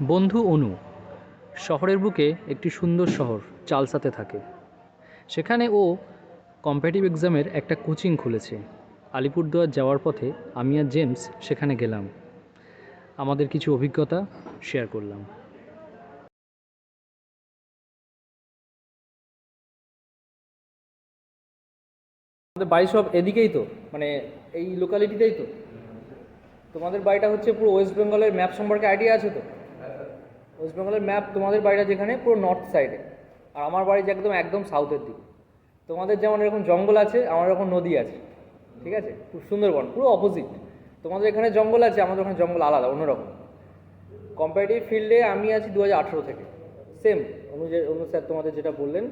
বন্ধু অনু শহরের বুকে একটি সুন্দর শহর চালসাতে থাকে। সেখানে ও কম্পিটিটিভ এক্সামের একটা কোচিং খুলেছে। আলিপুরদুয়ার যাওয়ার পথে আমি আর জেমস সেখানে গেলাম, আমাদের কিছু অভিজ্ঞতা শেয়ার করলাম। আমাদের বাড়ি সব এদিকেই তো, মানে এই লোকালিটিতেই তো। তোমাদের বাড়িটা হচ্ছে পুরো ওয়েস্ট বেঙ্গলের ম্যাপ সম্পর্কে আইডিয়া আছে তো? ওয়েস্ট বেঙ্গলের ম্যাপ, তোমাদের বাড়িটা যেখানে পুরো নর্থ সাইডে, আর আমার বাড়ি যে একদম একদম সাউথের দিকে। তোমাদের যেমন এরকম জঙ্গল আছে, আমার এরকম নদী আছে, ঠিক আছে? খুব সুন্দরবন পুরো অপোজিট। তোমাদের এখানে জঙ্গল আছে, আমাদের ওখানে জঙ্গল আলাদা, অন্যরকম। কম্পারেটিভ ফিল্ডে আমি আছি 2018 থেকে। সেম অনু স্যার তোমাদের যেটা বললেন,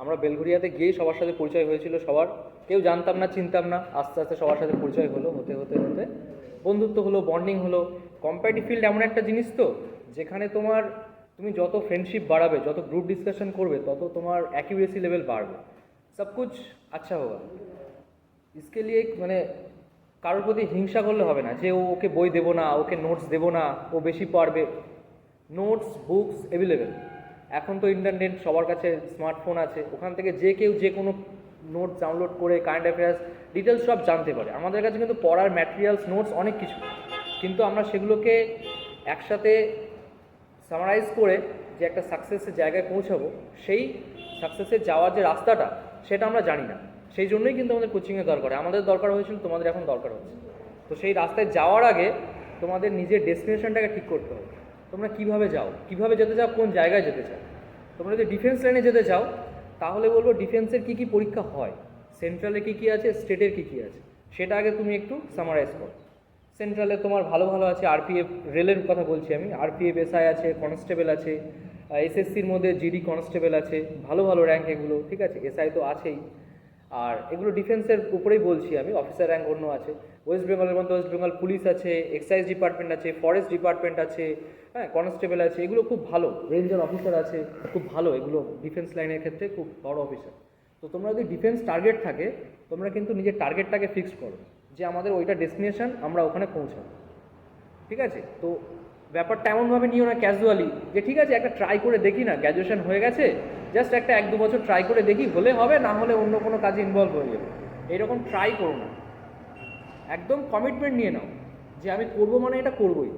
আমরা বেলঘরিয়াতে গিয়েই সবার সাথে পরিচয় হয়েছিল। সবার কেউ জানতাম না, চিনতাম না, আস্তে আস্তে সবার সাথে পরিচয় হলো, হতে হতে হতে বন্ধুত্ব হলো, বন্ডিং হলো। কম্পারেটিভ ফিল্ড এমন একটা জিনিস তো, যেখানে তুমি যত ফ্রেন্ডশিপ বাড়াবে, যত গ্রুপ ডিসকাশন করবে, তত তোমার অ্যাকিউরেসি লেভেল বাড়বে। সব কুছ আচ্ছা হোগা। इसके लिए মানে কারোর প্রতি হিংসা করলে হবে না যে ওকে বই দেবো না, ওকে নোটস দেবো না, ও বেশি পারবে। Notes books available. এখন তো ইন্টারনেট, সবার কাছে স্মার্টফোন আছে, ওখান থেকে যে কেউ যে কোনো নোটস ডাউনলোড করে কারেন্ট অ্যাফেয়ার্স ডিটেলস সব জানতে পারে। আমাদের কাছে কিন্তু পড়ার ম্যাটেরিয়ালস, নোটস অনেক কিছু, কিন্তু আমরা সেগুলোকে একসাথে সামারাইজ করে যে একটা সাকসেসের জায়গায় পৌঁছাবো, সেই সাকসেসে যাওয়ার যে রাস্তাটা, সেটা আমরা জানি না। সেই জন্যই কিন্তু আমাদের কোচিংয়ের দরকার। আমাদের দরকার হয়েছিল, তোমাদের এখন দরকার হচ্ছে। তো সেই রাস্তায় যাওয়ার আগে তোমাদের নিজের ডেস্টিনেশনটাকে ঠিক করতে হবে। তোমরা কীভাবে যাও, কীভাবে যেতে চাও, কোন জায়গায় যেতে চাও। তোমরা যদি ডিফেন্স লাইনে যেতে চাও, তাহলে বলবো ডিফেন্সের কী কী পরীক্ষা হয়, সেন্ট্রালে কী কী আছে, স্টেটের কী কী আছে, সেটা আগে তুমি একটু সামারাইজ করো। সেন্ট্রালে তোমার ভালো ভালো আছে, আরপিএফ, রেলের কথা বলছি আমি, আরপিএফ এসআই আছে, কনস্টেবল আছে, এসএসসির মধ্যে জিডি কনস্টেবল আছে, ভালো ভালো র্যাঙ্ক এগুলো, ঠিক আছে? এসআই তো আছেই। আর এগুলো ডিফেন্সের উপরেই বলছি আমি, অফিসার র্যাঙ্ক অন্য আছে। ওয়েস্ট বেঙ্গলের মধ্যে ওয়েস্ট বেঙ্গল পুলিশ আছে, এক্সাইজ ডিপার্টমেন্ট আছে, ফরেস্ট ডিপার্টমেন্ট আছে, হ্যাঁ, কনস্টেবল আছে, এগুলো খুব ভালো। রেঞ্জার অফিসার আছে, খুব ভালো। এগুলো ডিফেন্স লাইনের ক্ষেত্রে খুব বড় অফিসার। তো তোমরা যদি ডিফেন্স টার্গেট থাকে, তোমরা কিন্তু নিজের টার্গেটটাকে ফিক্সড করো যে আমাদের ওইটা ডেস্টিনেশন, আমরা ওখানে পৌঁছাবো, ঠিক আছে? তো ব্যাপারটা এমনভাবে নিও না ক্যাজুয়ালি, যে ঠিক আছে একটা ট্রাই করে দেখি না, গ্র্যাজুয়েশন হয়ে গেছে, জাস্ট একটা 1-2 বছর ট্রাই করে দেখি, হলে হবে, না হলে অন্য কোনো কাজে ইনভলভ হয়ে যাবে। এইরকম ট্রাই করো না, একদম কমিটমেন্ট নিয়ে নাও যে আমি করবো, মানে এটা করবোই,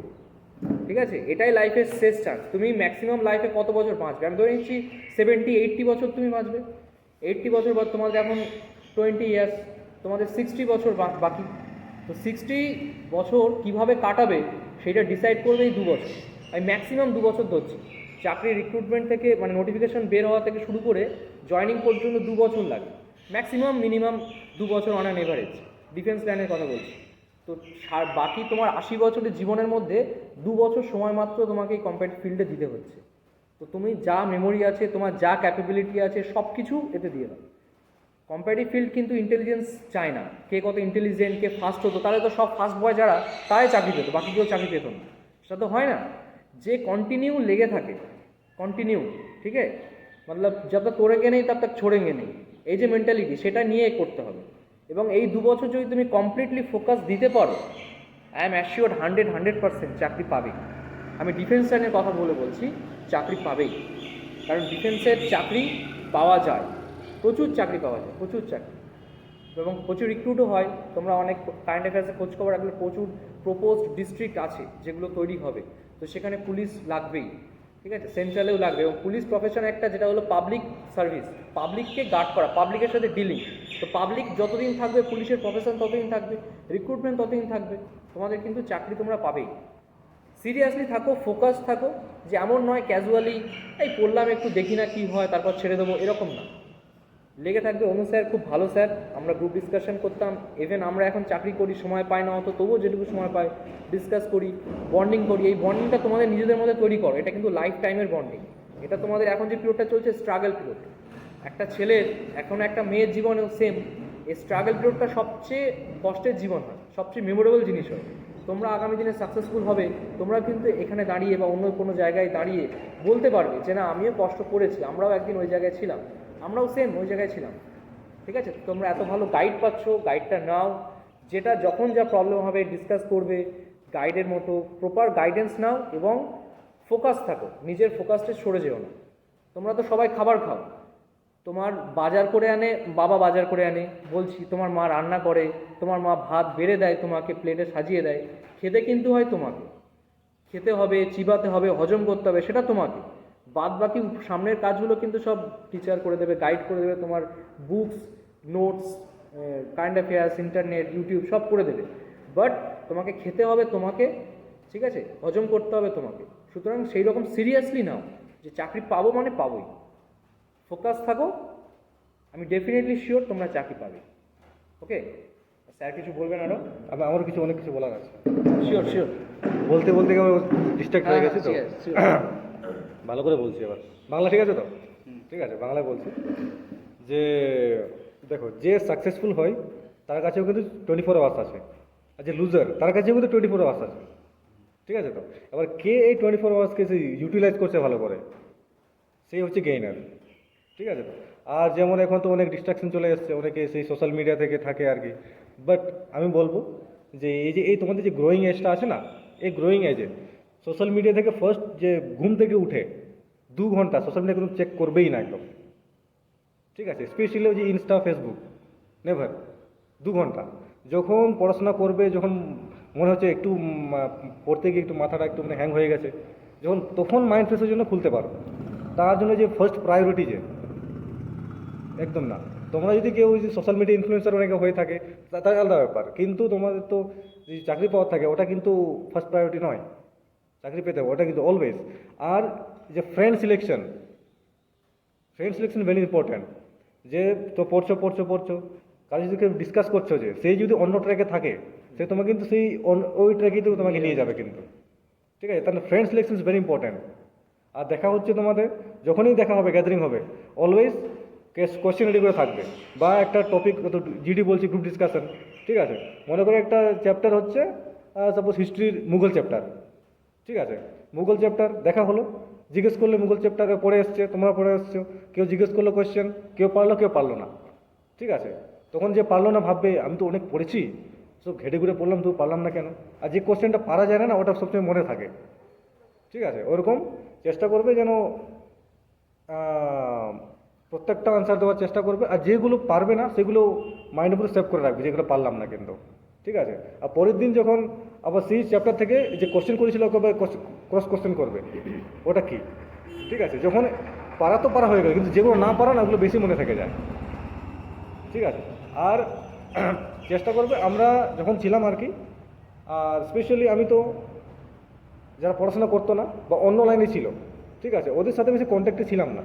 ঠিক আছে? এটাই লাইফের শেষ চান্স। তুমি ম্যাক্সিমাম লাইফে কত বছর বাঁচবে? আমি ধরে নিচ্ছি 70-80 বছর তুমি বাঁচবে। 80 বছর পর তোমাদের এখন 20 ইয়ার্স, তোমাদের 60 বছর বাকি। তো 60 বছর কিভাবে কাটাবে সেটা ডিসাইড করবে এই 2 বছর। আমি ম্যাক্সিমাম 2 বছর ধরছি। চাকরি রিক্রুটমেন্ট থেকে, মানে নোটিফিকেশন বের হওয়া থেকে শুরু করে জয়নিং পর্যন্ত 2 বছর লাগে ম্যাক্সিমাম, মিনিমাম 2 বছর অন অ্যান এভারেজ, ডিফেন্স লাইনের কথা বলছি। তো বাকি তোমার 80 বছরের জীবনের মধ্যে 2 বছর সময় মাত্র তোমাকে এই কম্পিটিটিভ ফিল্ডে দিতে হচ্ছে। তো তুমি যা মেমোরি আছে, তোমার যা ক্যাপাবিলিটি আছে, সব কিছু এতে দিয়ে দাও। কম্পিটিটিভ ফিল্ড কিন্তু ইন্টেলিজেন্স চায় না, কে কত ইন্টেলিজেন্ট, কে ফার্স্ট হতো, তাহলে তো সব ফার্স্ট বয় যারা, তারাই চাকরি পেতো, বাকি কেউ চাকরি পেত না। সেটা তো হয় না। যে কন্টিনিউ লেগে থাকে, কন্টিনিউ, ঠিক আছে, মতলব जब तक तोड़ेंगे नहीं तब तक छोड़ेंगे नहीं, এই যে মেন্টালিটি, সেটা নিয়ে করতে হবে। এবং এই 2 বছর যদি তুমি কমপ্লিটলি ফোকাস দিতে পারো, আই এম অ্যাসিওর্ড 100% চাকরি পাবেই। আমি ডিফেন্স লাইনের কথা বলছি, চাকরি পাবেই। কারণ ডিফেন্সের চাকরি পাওয়া যায়, প্রচুর চাকরি পাওয়া যায়, প্রচুর চাকরি, এবং প্রচুর রিক্রুটও হয়। তোমরা অনেক কারেন্ট অ্যাফেয়ার্সে খোঁজ খবর রাখলে প্রচুর প্রপোজড ডিস্ট্রিক্ট আছে যেগুলো তৈরি হবে, তো সেখানে পুলিশ লাগবেই, ঠিক আছে? সেন্ট্রালেও লাগবে। এবং পুলিশ প্রফেশন একটা, যেটা হলো পাবলিক সার্ভিস, পাবলিককে গার্ড করা, পাবলিকের সাথে ডিলিং। তো পাবলিক যতদিন থাকবে, পুলিশের প্রফেশন ততদিন থাকবে, রিক্রুটমেন্ট ততদিন থাকবে। তোমাদের কিন্তু চাকরি তোমরা পাবেই। সিরিয়াসলি থাকো, ফোকাস থাকো, যে এমন নয় ক্যাজুয়ালি এই পড়লাম একটু দেখি না কী হয় তারপর ছেড়ে দেবো, এরকম না। লেগে থাকবে। অনু স্যার খুব ভালো স্যার, আমরা গ্রুপ ডিসকাশন করতাম, ইভেন আমরা এখন চাকরি করি, সময় পাই না অত, তবুও যেটুকু সময় পাই ডিসকাস করি, বন্ডিং করি। এই বন্ডিংটা তোমাদের নিজেদের মধ্যে তৈরি করো, এটা কিন্তু লাইফ টাইমের বন্ডিং। এটা তোমাদের এখন যে পিরিয়ডটা চলছে, স্ট্রাগল পিরিয়ড, একটা ছেলের, এখন একটা মেয়ের জীবনেও সেম, এই স্ট্রাগল পিরিয়ডটা সবচেয়ে কষ্টের জীবন হয়, সবচেয়ে মেমোরেবল জিনিস হয়। তোমরা আগামী দিনে সাকসেসফুল হবে, তোমরা কিন্তু এখানে দাঁড়িয়ে বা অন্য কোনো জায়গায় দাঁড়িয়ে বলতে পারবে যে না, আমিও কষ্ট করেছি, আমরাও একদিন ওই জায়গায় ছিলাম, আমরাও সেম ওই জায়গায় ছিলাম, ঠিক আছে? তোমরা এত ভালো গাইড পাচ্ছ, গাইডটা নাও, যেটা যখন যা প্রবলেম হবে ডিসকাস করবে, গাইডের মতো প্রপার গাইডেন্স নাও, এবং ফোকাস থাকো, নিজের ফোকাসটা সরে যেও না। তোমরা তো সবাই খাবার খাও, তোমার বাজার করে আনে, বাবা বাজার করে আনে বলছি, তোমার মা রান্না করে, তোমার মা ভাত বেড়ে দেয়, তোমাকে প্লেটে সাজিয়ে দেয়, খেতে কিন্তু হয় তোমাকে, খেতে হবে, চিবাতে হবে, হজম করতে হবে, সেটা তোমাকে। বাদ বাকি সামনের কাজগুলো কিন্তু সব টিচার করে দেবে, গাইড করে দেবে, তোমার books, notes, current affairs, internet, YouTube সব করে দেবে। বাট তোমাকে খেতে হবে তোমাকে, ঠিক আছে, হজম করতে হবে তোমাকে। সুতরাং সেই রকম সিরিয়াসলি নাও যে চাকরি পাবো মানে পাবোই, ফোকাস থাকো, আমি ডেফিনেটলি শিওর তোমরা চাকরি পাবে। ওকে, স্যার কিছু বলবেন আরও? আমারও কিছু অনেক কিছু বলার আছে। শিওর শিওর, বলতে বলতে ডিস্ট্রাক্ট হয়ে গেছে তো, ঠিক আছে, sure. ভালো করে বলছি এবার। বাংলা ঠিক আছে তো? ঠিক আছে, বাংলায় বলছি যে দেখো, যে সাকসেসফুল হয় তার কাছেও কিন্তু 24 আওয়ার্স আছে, আর যে লুজার তার কাছেও কিন্তু 24 আওয়ার্স আছে। ঠিক আছে তো? এবার কে এই 24 আওয়ার্সকে ইউটিলাইজ করছে ভালো করে, সেই হচ্ছে গেইনার। ঠিক আছে তো? আর যেমন এখন তো অনেক ডিস্ট্রাকশন চলে এসছে, অনেকে সেই সোশ্যাল মিডিয়া থেকে থাকে আর কি। বাট আমি বলবো যে এই তোমাদের যে গ্রোয়িং এজটা আছে না, এই গ্রোয়িং এজে সোশ্যাল মিডিয়া থেকে ফার্স্ট যে ঘুম থেকে উঠে 2 ঘন্টা সোশ্যাল মিডিয়া কিন্তু চেক করবেই না একদম। ঠিক আছে? স্পেশালি ওই যে ইনস্টা, ফেসবুক, নেভার। 2 ঘন্টা যখন পড়াশোনা করবে, যখন মনে হচ্ছে একটু পড়তে গিয়ে একটু মাথাটা একটু মানে হ্যাং হয়ে গেছে, যখন তখন মাইন্ড ফ্রেশের জন্য খুলতে পারো। তার জন্য যে ফার্স্ট প্রায়োরিটি যে একদম না। তোমরা যদি কেউ যে সোশ্যাল মিডিয়া ইনফ্লুয়েন্সার অনেকে হয়ে থাকে তার আলাদা ব্যাপার, কিন্তু তোমাদের তো যে চাকরি পাওয়ার থাকে ওটা কিন্তু ফার্স্ট প্রায়োরিটি নয়। চাকরি পেতে হবে ওটা কিন্তু অলওয়েজ। আর যে ফ্রেন্ড সিলেকশন ভেরি ইম্পর্ট্যান্ট। যে তো পড়ছো কাজ যদি কেউ ডিসকাস করছো, যে সেই যদি অন্য ট্র্যাকে থাকে, সে তোমাকে কিন্তু সেই ওই ট্র্যাকেই তো তোমাকে নিয়ে যাবে কিন্তু। ঠিক আছে? তাহলে friend selection is very important. আর দেখা হচ্ছে তোমাদের, যখনই দেখা হবে, গ্যাদারিং হবে, অলওয়েজ কোয়েশ্চেন রেডি করে থাকবে, বা একটা টপিক, জিডি বলছি, গ্রুপ ডিসকাশন। ঠিক আছে? মনে করে একটা চ্যাপ্টার হচ্ছে সাপোজ হিস্ট্রির মুঘল চ্যাপ্টার। ঠিক আছে? মুঘল চ্যাপ্টার দেখা হলো, জিজ্ঞেস করলে মুঘল চ্যাপ্টারে পড়ে এসছে, তোমরা পড়ে এসছো, কেউ জিজ্ঞেস করলো কোয়েশ্চেন, কেউ পারলো না। ঠিক আছে? তখন যে পারলো না ভাববে আমি তো অনেক পড়েছি, সব ঘেটে ঘুরে পড়লাম, তো পারলাম না কেন। আর যে কোয়েশ্চেনটা পারা যায় না ওটা সবসময় মনে থাকে। ঠিক আছে? ওরকম চেষ্টা করবে যেন প্রত্যেকটা আনসার দেওয়ার চেষ্টা করবে, আর যেগুলো পারবে না সেগুলো মাইন্ডের উপরে সেভ করে রাখবে, যেগুলো পারলাম না কিন্তু। ঠিক আছে? আর পরের দিন যখন আবার সেই চ্যাপ্টার থেকে যে কোশ্চেন করেছিল ওকে ক্রস কোশ্চেন করবে, ওটা কি। ঠিক আছে? যখন পারা তো পারা হয়ে গেল, কিন্তু যেগুলো না পারা না ওগুলো বেশি মনে থেকে যায়। ঠিক আছে? আর চেষ্টা করবে, আমরা যখন ছিলাম আর কি, আর স্পেশালি আমি তো যারা পড়াশোনা করতো না বা অন্য লাইনে ছিল, ঠিক আছে, ওদের সাথে বেশি কন্ট্যাক্টে ছিলাম না।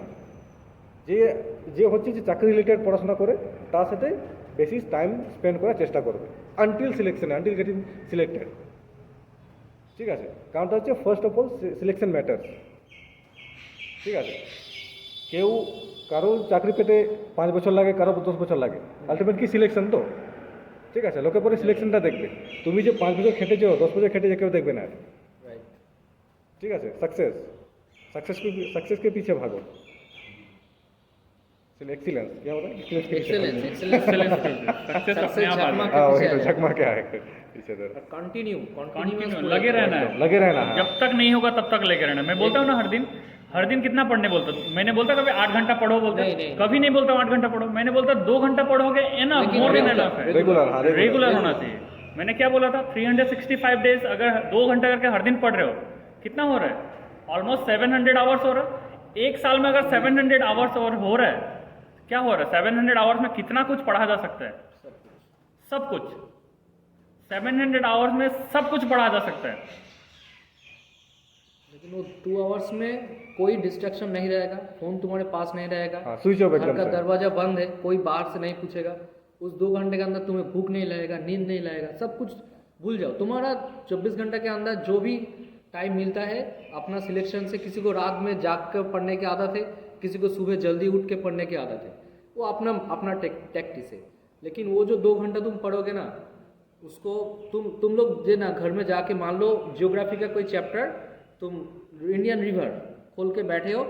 যে হচ্ছে যে চাকরি রিলেটেড পড়াশোনা করে তার সাথে বেশি টাইম স্পেন্ড করার চেষ্টা করবে আনটিল গেটিং সিলেক্টেড। ঠিক আছে? কারণটা হচ্ছে first of all selection matters. ঠিক আছে? কারো চাকরি পেতে 5 বছর লাগে, কারো 10 বছর লাগে, আলটিমেট কি সিলেকশন তো। ঠিক আছে? লোকে পরে সিলেকশনটা দেখবে। তুমি যে 5 বছর খেটেছো, 10 বছর খেটেছো, কেউ দেখবে না। ঠিক আছে? सक्सेस के पीछे भागो। एक्सीलेंस क्या होता है? एक्सेलेंस झकमा के आएगा पीछे तरफ। कंटिन्यू लगे रहना है, लगे रहना है। जब तक नहीं होगा तब तक लगे रहना। मैं बोलता हूँ ना हर दिन कितना पढ़ने बोलता हूँ। मैंने बोलता कभी 8 घंटा पढ़ो बोलता, नहीं। कभी नहीं बोलता 8 घंटा पढ़ो। मैंने बोलता 2 घंटा पढ़ोगे एनफ, मोर देन एनफ है। रेगुलर होना चाहिए। मैंने क्या बोला था, 365 डेज अगर 2 घंटा करके हर दिन पढ़ रहे हो, कितना हो रहा है? ऑलमोस्ट 700 आवर्स हो रहा है। एक साल में अगर 700 आवर्स और हो रहा है, क्या हो रहा है? 700 आवर्स में कितना कुछ पढ़ा जा सकता है? सब कुछ। 700 आवर्स में सब कुछ पढ़ा जा सकता है। लेकिन वो 2 आवर्स में कोई डिस्ट्रैक्शन नहीं रहेगा, फोन तुम्हारे पास नहीं रहेगा, स्विच ऑफ घर एकदम का से। दरवाजा बंद है, कोई बाहर से नहीं पूछेगा। उस 2 घंटे के अंदर तुम्हें भूख नहीं लगेगा, नींद नहीं लगेगा, सब कुछ भूल जाओ। तुम्हारा 24 घंटे के अंदर जो भी टाइम मिलता है अपना सिलेक्शन से, किसी को रात में जाग कर पढ़ने की आदत है, किसी को सुबह जल्दी उठ के पढ़ने की आदत है, वो अपना टैक्टिस है। लेकिन वो जो 2 घंटा तुम पढ़ोगे ना, उसको तुम लोग जो ना घर में जाके मान लो जियोग्राफी का कोई चैप्टर तुम इंडियन रिवर खोल के बैठे हो,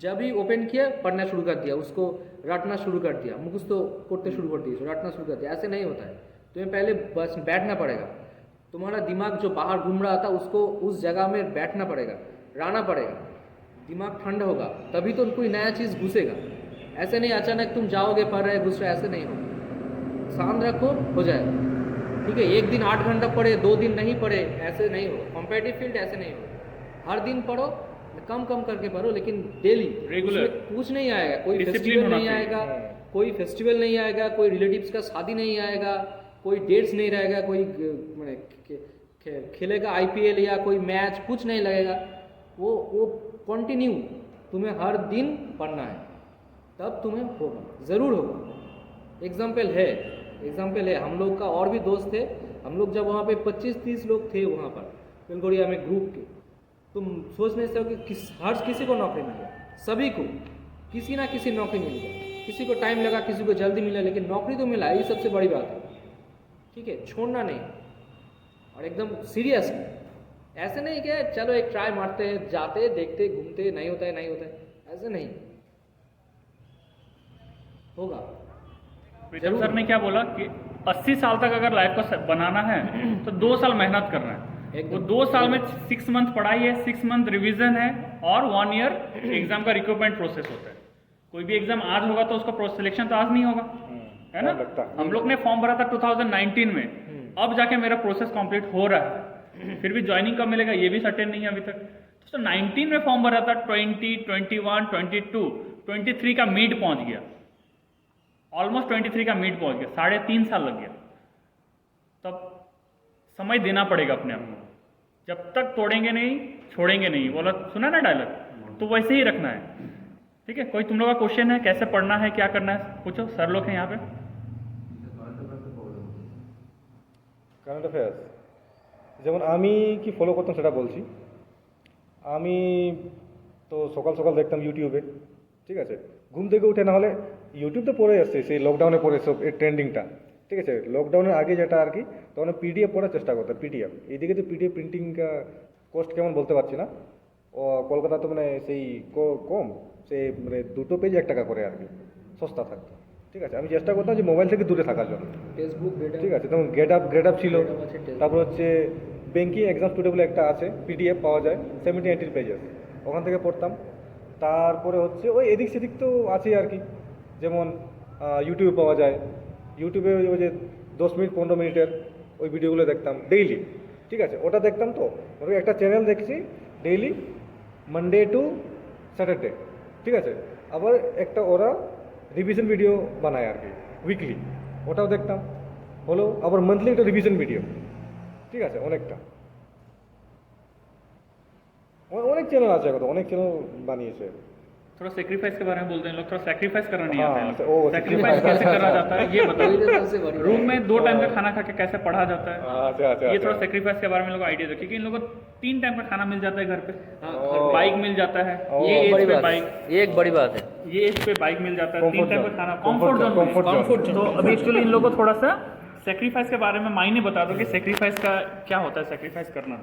जब ही ओपन किया पढ़ना शुरू कर दिया, उसको रटना शुरू कर दिया, मुखस्त करते शुरू कर दिया, रटना शुरू कर दिया। ऐसे नहीं होता है, तुम्हें पहले बस बैठना पड़ेगा, तुम्हारा दिमाग जो बाहर घूम रहा था उसको उस जगह में बैठना पड़ेगा, रहना पड़ेगा, दिमाग ठंडा होगा, तभी तो कोई नया चीज़ घुसेगा। ऐसे नहीं अचानक तुम जाओगे पढ़ रहे घुस रहे, ऐसे नहीं होगा। शांत रखो, हो जाएगा। ठीक है, एक दिन 8 घंटा पढ़े, 2 दिन नहीं पढ़े, ऐसे नहीं हो। कॉम्पिटिटिव फील्ड ऐसे नहीं हो। हर दिन पढ़ो, कम कम करके पढ़ो, लेकिन डेली Regular। कुछ नहीं आएगा, कोई Discipline फेस्टिवल होना नहीं चाहिए। आएगा, कोई फेस्टिवल नहीं आएगा, कोई रिलेटिव्स का शादी नहीं आएगा, कोई डेट्स नहीं रहेगा, कोई मैंने खेलेगा आईपीएल या कोई मैच, कुछ नहीं लगेगा। वो कंटिन्यू तुम्हें हर दिन पढ़ना है, तब तुम्हें होगा, ज़रूर होगा। एग्जाम्पल है हम लोग का। और भी दोस्त थे, हम लोग जब वहाँ पे 25-30 लोग थे वहाँ पर बेलगोरिया में ग्रुप के। तुम सोच नहीं सकते कि हर किसी को नौकरी मिलेगा, सभी को किसी ना किसी नौकरी मिलेगा। किसी को टाइम लगा, किसी को जल्दी मिला, लेकिन नौकरी तो मिला, ये सबसे बड़ी बात है। ठीक है, छोड़ना नहीं, और एकदम सीरियस ऐसे नहीं कि चलो एक ट्राई मारते हैं, जाते देखते घूमते, नहीं होता है, ऐसे नहीं होगा। प्रीतम सर ने क्या बोला कि 80 साल तक अगर लाइफ को बनाना है तो 2 साल मेहनत करना है। एकदम। वो 2 साल में 6 मंथ पढ़ाई है, 6 मंथ रिवीजन है, और 1 ईयर एग्जाम का रिक्रूटमेंट प्रोसेस होता है। कोई भी एग्जाम आज होगा तो उसका सिलेक्शन तो आज नहीं होगा, है ना। लगता है। हम लोग ने फॉर्म भरा था 2019 में, अब जाके मेरा प्रोसेस कंप्लीट हो रहा है, फिर भी ज्वाइनिंग कब मिलेगा ये भी सर्टेन नहीं है अभी तक। तो 19 में फॉर्म भरा था, 20, 21, 22, 23 का मिड पहुंच गया, ऑलमोस्ट 23 का मिड पहुंच गया, 3.5 साल लग गया। तब समय देना पड़ेगा अपने आप को, जब तक तोड़ेंगे नहीं छोड़ेंगे नहीं, बोला सुना ना डायलॉग, तो वैसे ही रखना है। ठीक है, कोई तुम लोग का क्वेश्चन है, कैसे पढ़ना है, क्या करना है, पूछो। सर लोग हैं यहाँ पे। কারেন্ট অ্যাফেয়ার্স যেমন আমি কি ফলো করতাম সেটা বলছি। আমি তো সকাল সকাল দেখতাম ইউটিউবে, ঠিক আছে, ঘুম থেকে উঠে, না হলে ইউটিউব তো পড়ে আসছে সেই লকডাউনে পড়ে সব এই ট্রেন্ডিংটা, ঠিক আছে। লকডাউনের আগে যেটা আর কি, তখন পিডিএফ পড়ার চেষ্টা করতাম, পিডিএফ। এইদিকে তো পিডিএফ প্রিন্টিং কস্ট কেমন বলতে পারছি না, ও কলকাতা তো মানে সেই কম, সে মানে 2 পেজ 1 টাকা করে আর কি, সস্তা থাকতো, ঠিক আছে। আমি চেষ্টা করতাম যে মোবাইল থেকে দূরে থাকার জন্য, ফেসবুক, ঠিক আছে। তখন গ্রেড আপ ছিল, তারপর হচ্ছে ব্যাঙ্কিং এক্সাম টুডে বলে একটা আছে, পিডিএফ পাওয়া যায় 70-80 পেজেস, ওখান থেকে পড়তাম। তারপরে হচ্ছে ওই এদিক সেদিক তো আছেই আর কি, যেমন ইউটিউবে পাওয়া যায়, ইউটিউবে ওই যে 10 মিনিট 15 মিনিটের ওই ভিডিওগুলো দেখতাম ডেইলি, ঠিক আছে। ওটা দেখতাম, তো ওই একটা চ্যানেল দেখছি ডেইলি মানডে টু স্যাটারডে, ঠিক আছে। আবার একটা ওরা রিভিশন ভিডিও বানায় আর কি উইকলি, ওটাও দেখতাম। হলো আবার মান্থলি একটা রিভিশন ভিডিও, ঠিক আছে। অনেকটা অনেক চ্যানেল আছে, এখন অনেক চ্যানেল বানিয়েছে। थोड़ा सेक्रीफाइस के बारे में बोलते हैं लोग, थोड़ा सेक्रीफाइस करना नहीं आता है। ओ, सेक्रीफाइस sacrifice। कैसे करा जाता है ये वही तो सबसे बताओ। बड़ी रूम बात में 2 टाइम का खाना खा के कैसे पढ़ा जाता है, अच्छा अच्छा ये थोड़ा अच्छा। सेक्रीफाइस के बारे में लोग आइडिया दो, क्योंकि इन लोगों को 3 टाइम का खाना मिल जाता है घर पे, हाँ, बाइक मिल जाता है, ओ, ये एज बड़ी पे बात बाइक, ये एक बड़ी बात है। ये एज पे बाइक मिल जाता है, 3 Comfort टाइम का zone। खाना, Comfort comfort zone, zone. comfort zone। तो अभी एक्चुअली इन लोगों को थोड़ा सा सेक्रीफाइस के बारे में मायने बता दो कि सेक्रीफाइस का क्या होता है, सेक्रीफाइस करना।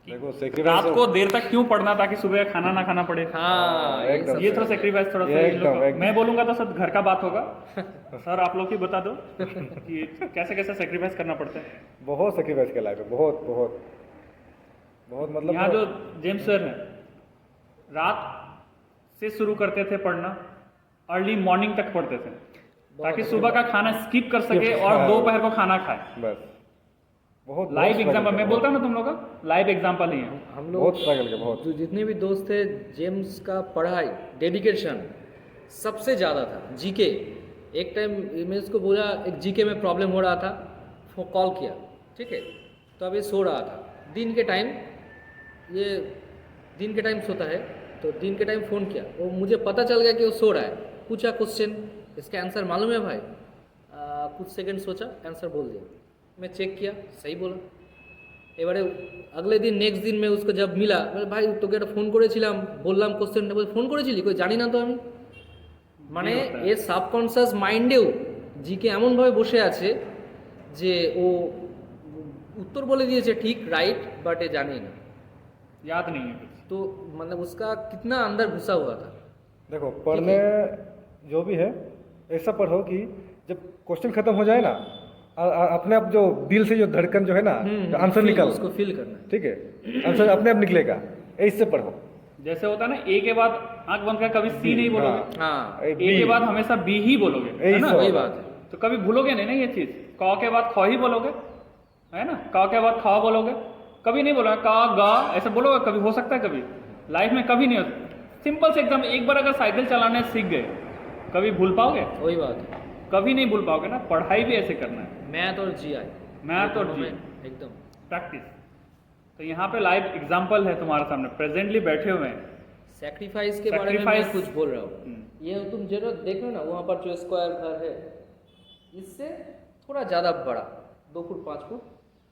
देखो रात सेक्रीफाइस को देर तक क्यों पढ़ना ताकि सुबह खाना ना खाना पड़े। हाँ, ये एकदम। सब ये थोड़ा सेक्रीफाइस थोड़ा सा ये इन लोग एकदम, का- एकदम। मैं बोलूंगा तो सब घर का बात होगा। सर आप लोग ही बता दो कि कैसे कैसे सेक्रीफाइस करना पड़ता है। बहुत सेक्रीफाइस के लाइफ है, बहुत बहुत बहुत, मतलब यहाँ जो जेम्स सर हैं रात से शुरू करते थे पढ़ना, अर्ली मॉर्निंग तक पढ़ते थे ताकि सुबह का खाना स्किप कर सके और हाँ। दोपहर को खाना खाए। बस बहुत लाइव बहुत एग्जाम्पल struggle मैं किया, बोलता हूँ ना, तुम लोग का लाइव एग्जाम्पल ही है। हम बहुत लोग स्ट्रगल किया, बहुत। जो जितने भी दोस्त थे, जेम्स का पढ़ाई डेडिकेशन सबसे ज़्यादा था। जीके एक टाइम मैं उसको बोला, एक जीके में प्रॉब्लम हो रहा था, कॉल किया, ठीक है, तो अब ये सो रहा था दिन के टाइम, ये दिन के टाइम सोता है, तो दिन के टाइम फ़ोन किया, वो मुझे पता चल गया कि वो सो रहा है। पूछा क्वेश्चन, इसका आंसर मालूम है भाई? कुछ सेकंड सोचा, आंसर बोल दिया। मैं चेक किया, सही बोला। এবারে अगले दिन नेक्स्ट दिन में उसको जब मिला, बोले भाई তোকে একটা ফোন করেছিলাম, বললাম কোশ্চেনটা, বলে ফোন করেছিলি, কই জানি না তো আমি। মানে এ সাবকনসিয়াস মাইন্ডেও জিকে এমনভাবে বসে আছে যে ও উত্তর বলে দিয়েছে ঠিক, রাইট, বাট এ জানে না। याद नहीं है कुछ। तो मतलब उसका कितना अंदर घुसा हुआ था। देखो पढ़ने जो भी है ऐसा पढ़ो कि जब क्वेश्चन खत्म हो जाए ना, और अपने आप जो दिल से जो धड़कन जो है ना आंसर feel, निकल, उसको फील करना है। ठीक है, आंसर अपने आप निकलेगा, इससे पढ़ो। जैसे होता है ना, ए के बाद आंख बंद कर कभी सी नहीं बोलोगे, हाँ ए, ए के बाद हमेशा बी ही बोलोगे, है ना? वही बात है। तो कभी भूलोगे नहीं ना ये चीज। क के बाद ख ही बोलोगे, है ना? क के बाद ख बोलोगे, कभी नहीं बोलोगे क ग ऐसे बोलोगे, कभी हो सकता है? कभी लाइफ में कभी नहीं होता। सिंपल से एकदम, एक बार अगर साइकिल चलाने सीख गए, कभी भूल पाओगे? वही बात है। कभी नहीं भूल पाओगे ना। पढ़ाई भी ऐसे करना है, मैथ और जीआई, मैथ और जी, एकदम प्रैक्टिस। तो यहाँ पे लाइव एग्जाम्पल है तुम्हारे सामने, प्रेजेंटली बैठे हुए हैं। सैक्रिफाइस के बारे में मैं Sacrifice- कुछ बोल रहा हूँ। ये तुम जरूर देखो ना, वहाँ पर जो स्क्वायर घर है, इससे थोड़ा ज़्यादा बड़ा, 2 फुट 5 फुट,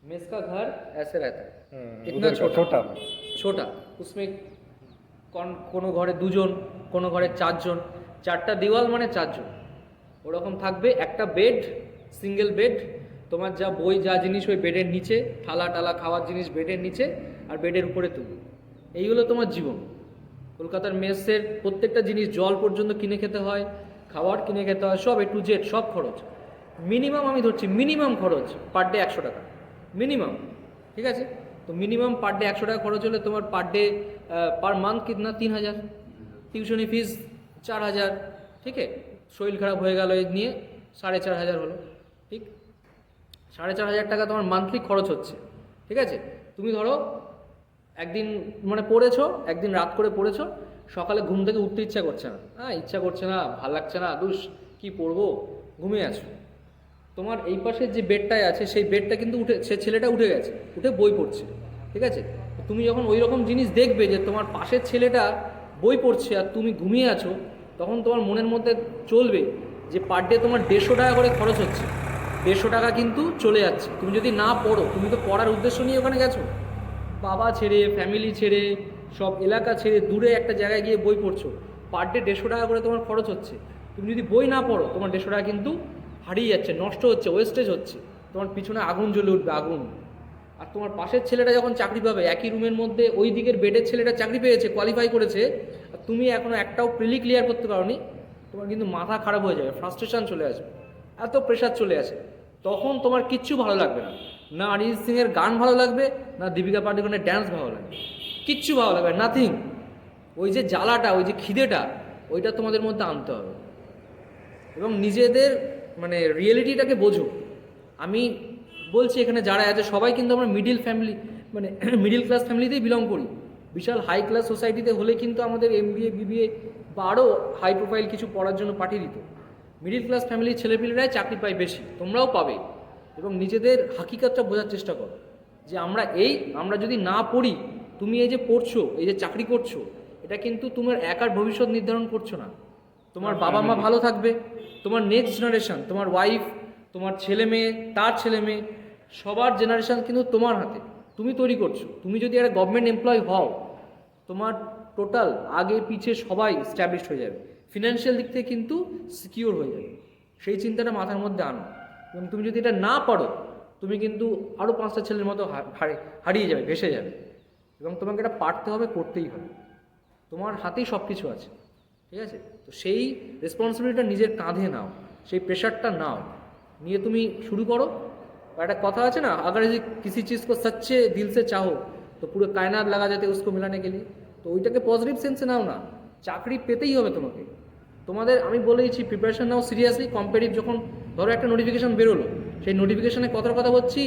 मेस का घर ऐसे रहता है, इतना उधर का छोटा छोटा छोटा। उसमें কোনো ঘরে 2 জন, কোনো ঘরে 4 জন, 4টা দেওয়াল মানে 4 জন, ওরকম থাকবে। একটা বেড, সিঙ্গেল বেড, তোমার যা বই যা জিনিস ওই বেডের নিচে, থালা টালা খাওয়ার জিনিস বেডের নিচে, আর বেডের উপরে তুমি। এই হলো তোমার জীবন। কলকাতার মেসের প্রত্যেকটা জিনিস, জল পর্যন্ত কিনে খেতে হয়, খাবার কিনে খেতে হয়, সব A to Z, সব খরচ। মিনিমাম আমি ধরছি, মিনিমাম খরচ পার ডে 100 টাকা মিনিমাম, ঠিক আছে? তো মিনিমাম পার ডে 100 টাকা খরচ হলে তোমার পার ডে পার মান্থ কিतना 3000, টিউশনি ফিস 4000, ঠিক আছে? শরীর খারাপ হয়ে গেল এই নিয়ে 4500 হলো, ঠিক? 4500 টাকা তোমার মান্থলি খরচ হচ্ছে, ঠিক আছে? তুমি ধরো একদিন মানে পড়েছো, একদিন রাত করে পড়েছো, সকালে ঘুম থেকে উঠতে ইচ্ছা করছে না, ইচ্ছা করছে না, ভাল লাগছে না, দুষ কি পড়বো, ঘুমিয়ে আছো। তোমার এই পাশের যে বেডটায় আছে, সেই বেডটা কিন্তু উঠে, সে ছেলেটা উঠে গেছে, উঠে বই পড়ছে, ঠিক আছে? তুমি যখন ওই রকম জিনিস দেখবে যে তোমার পাশের ছেলেটা বই পড়ছে আর তুমি ঘুমিয়ে আছো, তখন তোমার মনের মধ্যে চলবে যে পার ডে তোমার 150 টাকা করে খরচ হচ্ছে, 150 টাকা কিন্তু চলে যাচ্ছে। তুমি যদি না পড়ো, তুমি তো পড়ার উদ্দেশ্য নিয়ে ওখানে গেছো, বাবা ছেড়ে, ফ্যামিলি ছেড়ে, সব এলাকা ছেড়ে দূরে একটা জায়গায় গিয়ে বই পড়ছো, পার ডে 150 টাকা করে তোমার খরচ হচ্ছে। তুমি যদি বই না পড়ো, তোমার 150 টাকা কিন্তু হারিয়ে যাচ্ছে, নষ্ট হচ্ছে, ওয়েস্টেজ হচ্ছে, তোমার পিছনে আগুন জ্বলে উঠবে, আগুন। আর তোমার পাশের ছেলেটা যখন চাকরি পাবে, একই রুমের মধ্যে ওই দিকের বেডের ছেলেটা চাকরি পেয়েছে, কোয়ালিফাই করেছে, আর তুমি এখনও একটাও প্রিলি ক্লিয়ার করতে পারোনি, তোমার কিন্তু মাথা খারাপ হয়ে যাবে, ফ্রাস্ট্রেশন চলে আসবে, এত প্রেশার চলে আসে। তখন তোমার কিচ্ছু ভালো লাগবে না, না অরিজিৎ সিংয়ের গান ভালো লাগবে, না দীপিকা পাডুকোনের ড্যান্স ভালো লাগবে, কিচ্ছু ভালো লাগবে, নাথিং। ওই যে জ্বালাটা, ওই যে খিদেটা, ওইটা তোমাদের মধ্যে আনতে হবে এবং নিজেদের মানে রিয়েলিটিটাকে বোঝো। আমি বলছি এখানে যারা আছে সবাই কিন্তু আমরা মিডিল ফ্যামিলি, মানে মিডিল ক্লাস ফ্যামিলিতেই বিলং করি। বিশাল হাই ক্লাস সোসাইটিতে হলে কিন্তু আমাদের MBA BBA বা আরও হাই প্রোফাইল কিছু পড়ার জন্য পাঠিয়ে দিত। মিডিল ক্লাস ফ্যামিলির ছেলেপিলেরাই চাকরি পায় বেশি, তোমরাও পাবে। এবং নিজেদের হাকিকতটা বোঝার চেষ্টা করো যে আমরা যদি না পড়ি, তুমি এই যে পড়ছো, এই যে চাকরি করছো, এটা কিন্তু তোমার একার ভবিষ্যৎ নির্ধারণ করছো না। তোমার বাবা মা ভালো থাকবে, তোমার নেক্সট জেনারেশন, তোমার ওয়াইফ, তোমার ছেলে মেয়ে, তার ছেলে মেয়ে, সবার জেনারেশন কিন্তু তোমার হাতে, তুমি তৈরি করছো। তুমি যদি একটা গভর্নমেন্ট এমপ্লয় হও, তোমার টোটাল আগে পিছে সবাই স্ট্যাবলিশড হয়ে যাবে, ফিনান্সিয়াল দিক থেকে কিন্তু সিকিওর হয়ে যাবে। সেই চিন্তাটা মাথার মধ্যে আনো। এবং তুমি যদি এটা না পারো, তুমি কিন্তু আরও 5টা ছেলের মতো হারিয়ে যাবে, ভেসে যাবে। এবং তোমাকে এটা পারতে হবে, করতেই হবে, তোমার হাতেই সব কিছু আছে, ঠিক আছে? তো সেই রেসপন্সিবিলিটিটা নিজের কাঁধে নাও, সেই প্রেশারটা নাও, নিয়ে তুমি শুরু করো। একটা কথা আছে না, अगर किसी चीज़ को सच्चे दिल से चाहो तो पूरे कायनात लगा जाते उसको मिलाने के लिए। তো ওইটাকে পজিটিভ সেন্সে নাও না, চাকরি পেতেই হবে তোমাকে। তোমাদের আমি বলেইছি প্রিপারেশন নাও সিরিয়াসলি। কম্পিটিটিভ যখন ধরো একটা নোটিফিকেশান বেরোলো, সেই নোটিফিকেশানে কথার কথা বলছি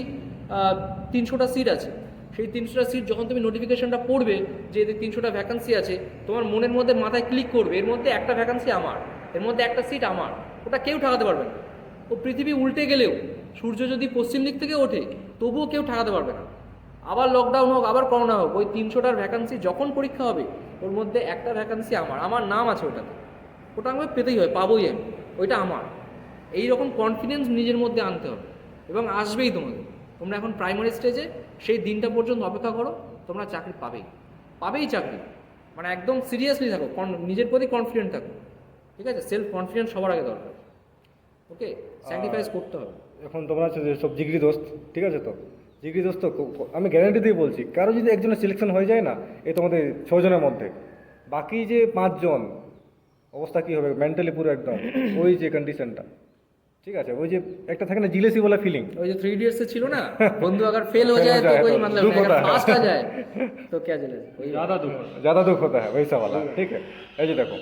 300টা সিট আছে, সেই 300টা সিট যখন তুমি নোটিফিকেশানটা পড়বে যে এদের 300টা ভ্যাকান্সি আছে, তোমার মনের মধ্যে মাথায় ক্লিক করবে এর মধ্যে একটা ভ্যাকান্সি আমার, এর মধ্যে একটা সিট আমার, ওটা কেউ ঠেকাতে পারবে না। ও পৃথিবী উল্টে গেলেও, সূর্য যদি পশ্চিম দিক থেকে ওঠে, তবুও কেউ ঠেকাতে পারবে না। আবার লকডাউন হোক, আবার করোনা হোক, ওই 300টার ভ্যাকান্সি যখন পরীক্ষা হবে, ওর মধ্যে একটা ভ্যাকান্সি আমার নাম আছে ওটাতে, ওটা আমাকে পেতেই হয়, পাবোই আমি, ওইটা আমার। এই রকম কনফিডেন্স নিজের মধ্যে আনতে হবে এবং আসবেই তোমাদের। তোমরা এখন প্রাইমারি স্টেজে, সেই দিনটা পর্যন্ত অপেক্ষা করো, তোমরা চাকরি পাবেই চাকরি। মানে একদম সিরিয়াসলি থাকো, নিজের প্রতি কনফিডেন্ট থাকো, ঠিক আছে? সেলফ কনফিডেন্স সবার আগে দরকার, ওকে? স্যাক্রিফাইস করতে হবে। এখন তোমরা হচ্ছে যে সব জিগরি দোস্ত, ঠিক আছে? তো জিগরি দোস্ত আমি গ্যারান্টি দিয়ে বলছি, কারো যদি একজনের সিলেকশন হয়ে যায় না, এই তোমাদের 6 জনের মধ্যে, বাকি যে 5 জন অবস্থা কী হবে মেন্টালি পুরো একদম ওই যে কন্ডিশনটা, ঠিক আছে, ওই যে একটা থাকে না জিলেসি বলা ফিলিং, ওই যে 3 इडियट्स से ছিল না, বন্ধু अगर फेल हो जाए तो कोई मतलब दुख नहीं, होता अगर है। फास्ट आ जाए तो क्या जले वही ज़्यादा दुख ज़्यादा दुख होता है वैसा वाला। ঠিক আছে, এই যে দেখো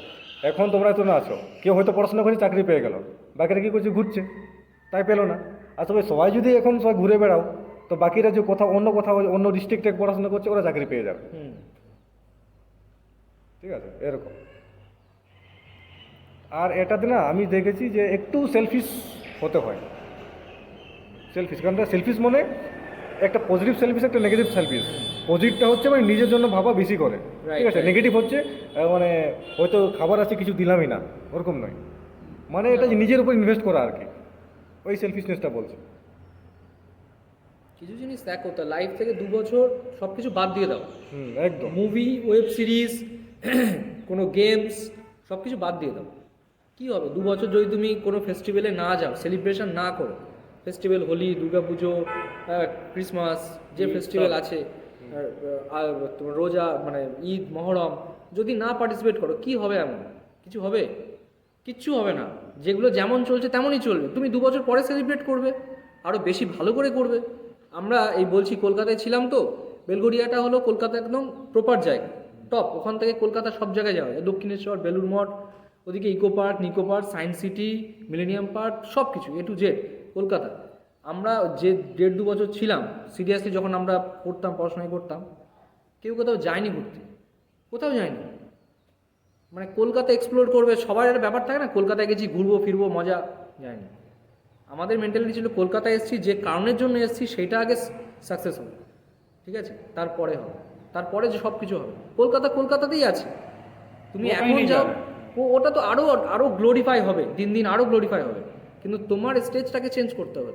এখন তোমরা তো না আছো, কেউ হয়তো পড়াশোনা করে চাকরি পেয়ে গেল, বাকিরা কি করছে ঘুরছে, তাই পেলো না। আর তবে সবাই যদি এখন সবাই ঘুরে বেড়াও তো বাকিরা যে কোথাও অন্য ডিস্ট্রিক্টে পড়াশোনা করছে ওরা চাকরি পেয়ে যাবে। ঠিক আছে, এরকম। আর এটাতে না আমি দেখেছি যে একটু সেলফিশ হতে হয়, সেলফিশ, কারণ সেলফিশ মানে একটা পজিটিভ সেলফিশ, একটা নেগেটিভ সেলফিশ। পজিটিভটা হচ্ছে মানে নিজের জন্য ভাবা বেশি করে, ঠিক আছে। নেগেটিভ হচ্ছে মানে হয়তো খাবার আছে কিছু দিলামই না, ওরকম নয়, মানে এটা যে নিজের উপর ইনভেস্ট করা আর কি, ওই সেলফিশনেসটা বলছে। কিছু জিনিস দেখো তো, লাইফ থেকে 2 বছর সব কিছু বাদ দিয়ে দাও, একদম। মুভি, ওয়েব সিরিজ, কোনো গেমস, সব কিছু বাদ দিয়ে দাও। কী হবে 2 বছর যদি তুমি কোনো ফেস্টিভ্যালে না যাও, সেলিব্রেশন না করো, ফেস্টিভ্যাল হোলি, দুর্গাপুজো, ক্রিসমাস, যে ফেস্টিভ্যাল আছে, আর তোমার রোজা মানে ঈদ, মহরম, যদি না পার্টিসিপেট করো, কি হবে? এমন কিছু হবে? কিচ্ছু হবে না। যেগুলো যেমন চলছে তেমনই চলবে। তুমি 2 বছর পরে সেলিব্রেট করবে, আরও বেশি ভালো করে করবে। আমরা এই বলছি কলকাতায় ছিলাম তো, বেলগড়িয়াটা হলো কলকাতা একদম প্রপার জায়গা, টপ। ওখান থেকে কলকাতা সব জায়গায় যাওয়া যায়, দক্ষিণেশ্বর, বেলুড় মঠ, ওদিকে eco park, Nicco park, science city, millennium park, সব কিছু A to Z কলকাতা। আমরা যে 1.5-2 বছর ছিলাম, সিরিয়াসলি যখন আমরা পড়তাম, পড়াশোনা করতাম, কেউ কোথাও যায়নি ঘুরতে, কোথাও যায়নি। মানে কলকাতা এক্সপ্লোর করবে, সবার একটা ব্যাপার থাকে না, কলকাতায় গেছি ঘুরবো ফিরবো মজা, যায়নি। আমাদের মেন্টালিটি ছিল কলকাতায় এসেছি, যে কারণের জন্য এসেছি সেইটা আগে সাকসেস হবে, ঠিক আছে, তারপরে হবে, তারপরে যে সব কিছু হবে। কলকাতা কলকাতাতেই আছে, তুমি ওটাই এখন নিয়ে যাও, যাবে। ওটা তো আরও গ্লোরিফাই হবে, দিন দিন আরও গ্লোরিফাই হবে, কিন্তু তোমার স্টেজটাকে চেঞ্জ করতে হবে।